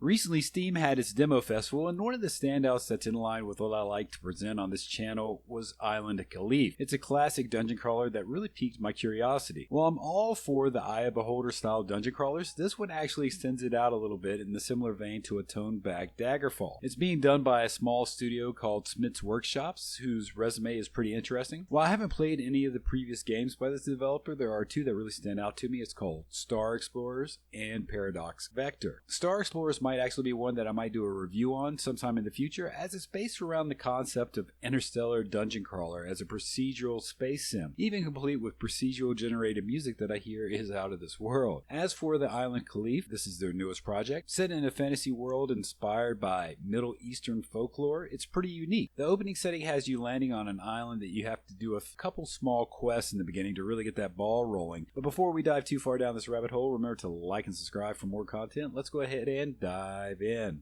Recently, Steam had its demo festival, and one of the standouts that's in line with what I like to present on this channel was Island of Caliph. It's a classic dungeon crawler that really piqued my curiosity. While I'm all for the Eye of Beholder style dungeon crawlers, this one actually extends it out a little bit in the similar vein to a toned-back Daggerfall. It's being done by a small studio called Smith's Workshops, whose resume is pretty interesting. While I haven't played any of the previous games by this developer, there are two that really stand out to me. It's called Star Explorers and Paradox Vector. Star Explorers might actually be one that I might do a review on sometime in the future, as it's based around the concept of interstellar dungeon crawler as a procedural space sim, even complete with procedural generated music that I hear is out of this world. As for the Island Caliph, this is their newest project. Set in a fantasy world inspired by Middle Eastern folklore, it's pretty unique. The opening setting has you landing on an island that you have to do a couple small quests in the beginning to really get that ball rolling. But before we dive too far down this rabbit hole, remember to like and subscribe for more content. Let's go ahead and dive in.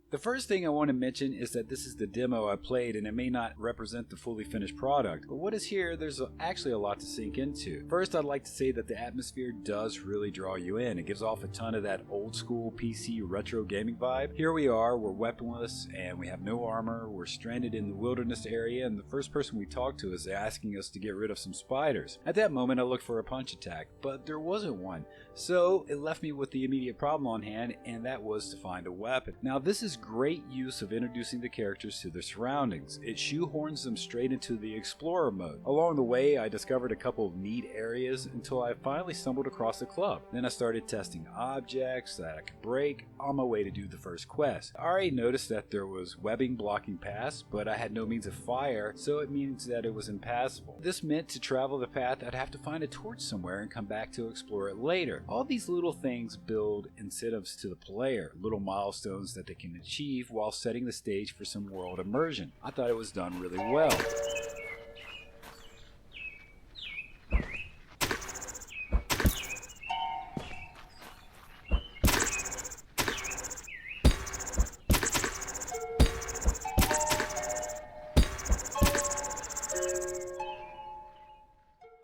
The first thing I want to mention is that this is the demo I played, and it may not represent the fully finished product, but what is here, there's actually a lot to sink into. First, I'd like to say that the atmosphere does really draw you in. It gives off a ton of that old school PC retro gaming vibe. Here we are, we're weaponless, and we have no armor, we're stranded in the wilderness area, and the first person we talk to is asking us to get rid of some spiders. At that moment, I looked for a punch attack, but there wasn't one, so it left me with the immediate problem on hand, and that was to find a weapon. Now, this is great use of introducing the characters to their surroundings. It shoehorns them straight into the explorer mode. Along the way, I discovered a couple of neat areas until I finally stumbled across the club. Then I started testing objects that I could break on my way to do the first quest. I already noticed that there was webbing blocking paths, but I had no means of fire, so it means that it was impassable. This meant to travel the path I'd have to find a torch somewhere and come back to explore it later. All these little things build incentives to the player, little milestones that they can achieve while setting the stage for some world immersion. I thought it was done really well.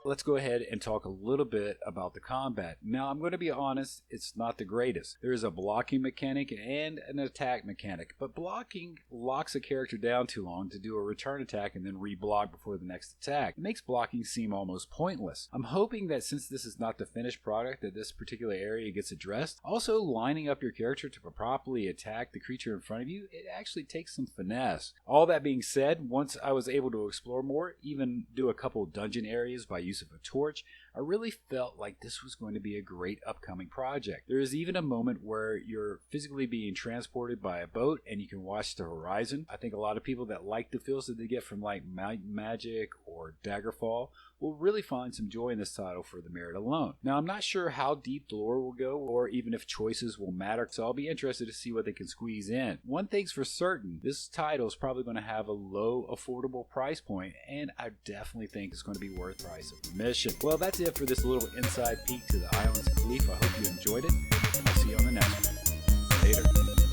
Let's go ahead and talk a little bit about the combat. Now, I'm going to be honest, it's not the greatest. There is a blocking mechanic and an attack mechanic, but blocking locks a character down too long to do a return attack and then re-block before the next attack. It makes blocking seem almost pointless. I'm hoping that since this is not the finished product, that this particular area gets addressed. Also, lining up your character to properly attack the creature in front of you, it actually takes some finesse. All that being said, once I was able to explore more, even do a couple dungeon areas by use of a torch, I really felt like this was going to be a great upcoming project. There is even a moment where you're physically being transported by a boat and you can watch the horizon. I think a lot of people that like the feels that they get from like Magic or Daggerfall will really find some joy in this title for the merit alone. Now, I'm not sure how deep the lore will go or even if choices will matter, so I'll be interested to see what they can squeeze in. One thing's for certain, this title is probably going to have a low affordable price point, and I definitely think it's going to be worth the price of admission. Well, that's it for this little inside peek to the Islands of Caliph. I hope you enjoyed it. I'll see you on the next one. Later.